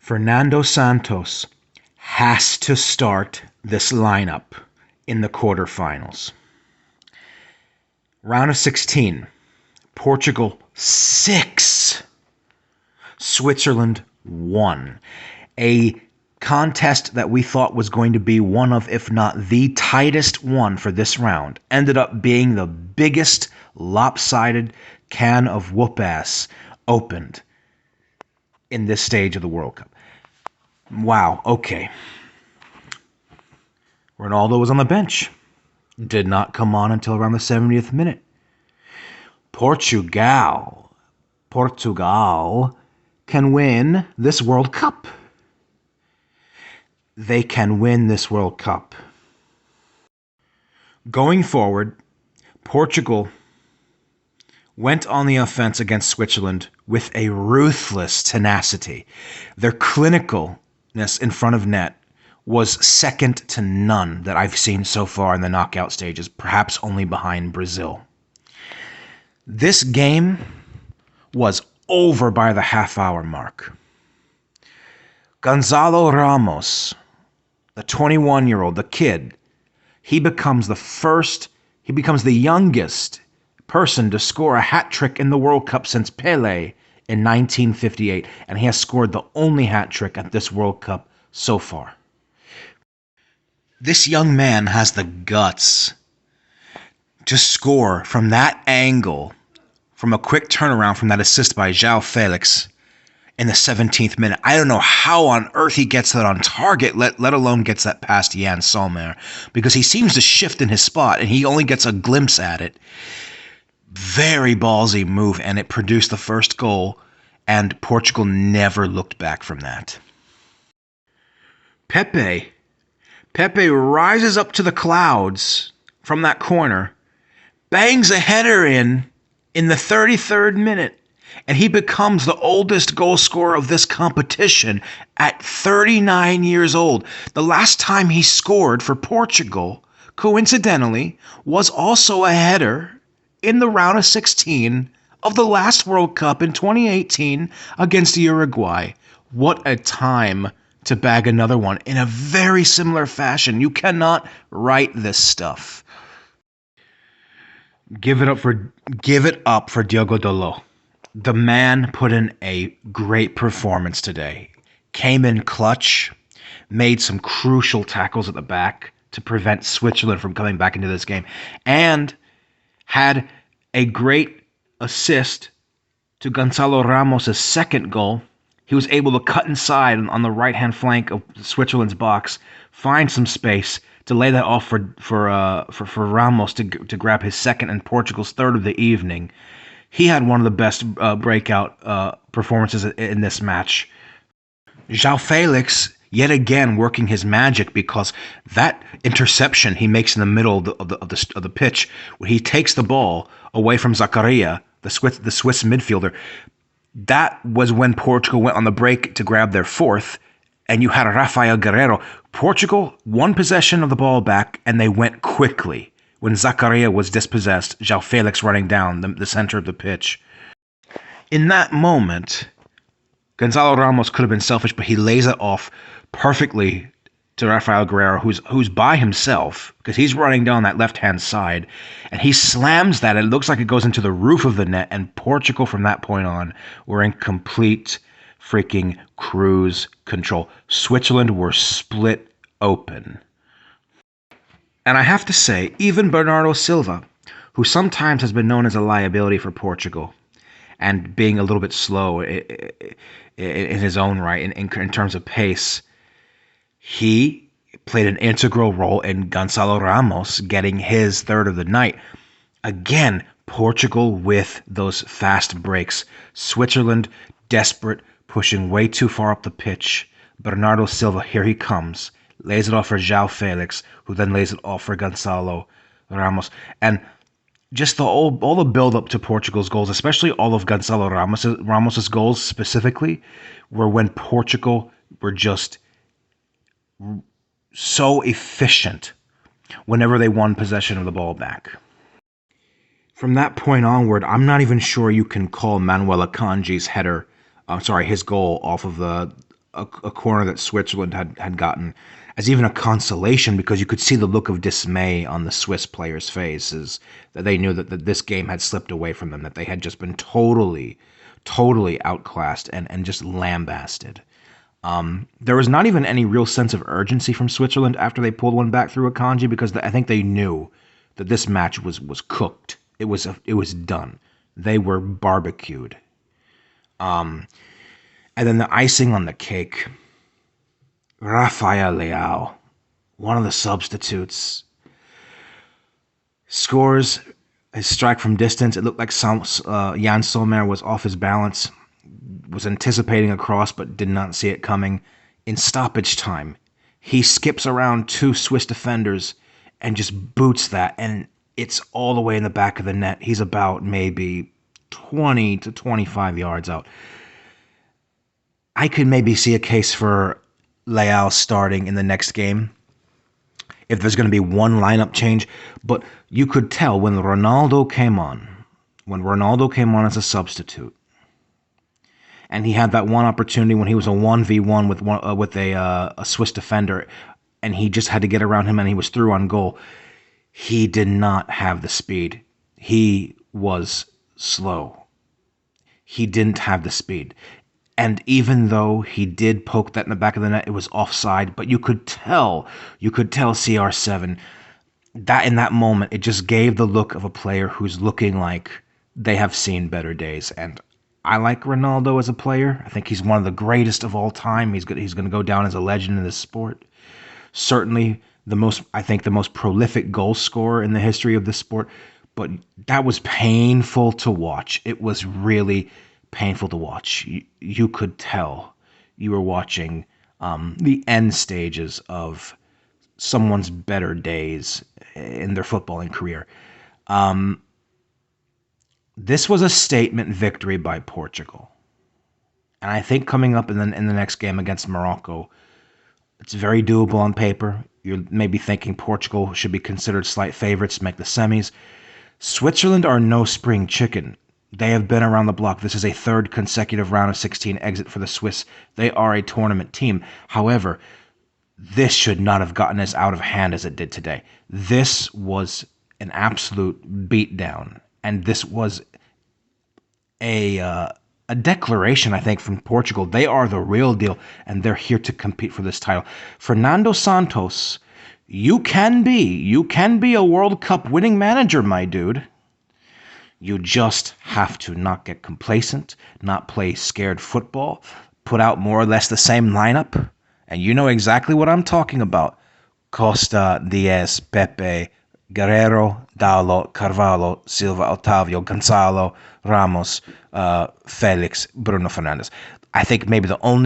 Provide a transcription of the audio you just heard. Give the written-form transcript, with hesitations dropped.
Fernando Santos has to start this lineup in the quarterfinals. Round of 16, Portugal 6, Switzerland 1. A contest that we thought was going to be one of, if not the tightest one for this round, ended up being the biggest lopsided can of whoop-ass opened in this stage of the World Cup. Wow, okay. Ronaldo was on the bench. Did not come on until around the 70th minute. Portugal can win this World Cup. They can win this World Cup. Going forward, Portugal went on the offense against Switzerland with a ruthless tenacity. Their clinicalness in front of net was second to none that I've seen so far in the knockout stages, perhaps only behind Brazil. This game was over by the half-hour mark. Gonzalo Ramos, the 21-year-old, the kid, he becomes the youngest person to score a hat-trick in the World Cup since Pelé in 1958, and he has scored the only hat-trick at this World Cup so far. This young man has the guts to score from that angle, from a quick turnaround from that assist by João Felix in the 17th minute. I don't know how on earth he gets that on target, let alone gets that past Jan Sommer, because he seems to shift in his spot, and he only gets a glimpse at it. Very ballsy move, and it produced the first goal, and Portugal never looked back from that. Pepe rises up to the clouds from that corner, bangs a header in the 33rd minute, and he becomes the oldest goal scorer of this competition at 39 years old. The last time he scored for Portugal, coincidentally, was also a header in the round of 16 of the last World Cup in 2018 against Uruguay. What a time to bag another one in a very similar fashion. You cannot write this stuff. Give it up for Diogo Dalot. The man put in a great performance today. Came in clutch, made some crucial tackles at the back to prevent Switzerland from coming back into this game, and had a great assist to Gonzalo Ramos' second goal. He was able to cut inside on the right-hand flank of Switzerland's box, find some space to lay that off for Ramos to grab his second and Portugal's third of the evening. He had one of the best breakout performances in this match. João Felix, yet again, working his magic, because that interception he makes in the middle of the pitch, when he takes the ball away from Zakaria, the Swiss midfielder, that was when Portugal went on the break to grab their fourth, and you had Rafael Guerreiro. Portugal won possession of the ball back, and they went quickly. When Zakaria was dispossessed, João Felix running down the center of the pitch. In that moment, Gonzalo Ramos could have been selfish, but he lays it off perfectly to Rafael Guerreiro, who's by himself, because he's running down that left-hand side, and he slams that. It looks like it goes into the roof of the net, and Portugal from that point on were in complete freaking cruise control. Switzerland were split open. And I have to say, even Bernardo Silva, who sometimes has been known as a liability for Portugal, and being a little bit slow in his own right in terms of pace, he played an integral role in Gonzalo Ramos getting his third of the night. Again, Portugal with those fast breaks. Switzerland desperate, pushing way too far up the pitch. Bernardo Silva, here he comes. Lays it off for João Felix, who then lays it off for Gonzalo Ramos. And just all the build-up to Portugal's goals, especially all of Gonzalo Ramos's goals specifically, were when Portugal were just so efficient whenever they won possession of the ball back. From that point onward, I'm not even sure you can call Manuel Akanji's his goal off of a corner that Switzerland had gotten as even a consolation, because you could see the look of dismay on the Swiss players' faces, that they knew that this game had slipped away from them, that they had just been totally outclassed and just lambasted. There was not even any real sense of urgency from Switzerland after they pulled one back through Akanji, because I think they knew that this match was cooked. It was done. They were barbecued. And then the icing on the cake, Rafael Leao, one of the substitutes, scores his strike from distance. It looked like Jan Sommer was off his balance, was anticipating a cross but did not see it coming. In stoppage time, he skips around two Swiss defenders and just boots that, and it's all the way in the back of the net. He's about maybe 20 to 25 yards out. I could maybe see a case for Leao starting in the next game if there's going to be one lineup change, but you could tell when Ronaldo came on as a substitute, and he had that one opportunity when he was a 1v1 with a Swiss defender, and he just had to get around him, and he was through on goal. He did not have the speed. He was slow. He didn't have the speed. And even though he did poke that in the back of the net, it was offside. But you could tell CR7, that in that moment, it just gave the look of a player who's looking like they have seen better days. And I like Ronaldo as a player. I think he's one of the greatest of all time. He's going to go down as a legend in this sport. Certainly the most prolific goal scorer in the history of this sport. But that was painful to watch. It was really painful to watch. You could tell you were watching the end stages of someone's better days in their footballing career. This was a statement victory by Portugal, and I think coming up in the next game against Morocco, it's very doable on paper. You're maybe thinking Portugal should be considered slight favorites to make the semis. Switzerland are no spring chicken. They have been around the block. This is a third consecutive round of 16 exit for the Swiss. They are a tournament team. However, this should not have gotten as out of hand as it did today. This was an absolute beatdown, and this was a declaration, I think, from Portugal. They are the real deal, and they're here to compete for this title. Fernando Santos, you can be a World Cup winning manager, my dude. You just have to not get complacent, not play scared football, put out more or less the same lineup, and you know exactly what I'm talking about. Costa, Diaz, Pepe, Guerrero, Dalot, Carvalho, Silva, Otavio, Gonzalo, Ramos, Felix, Bruno Fernandes. I think maybe the only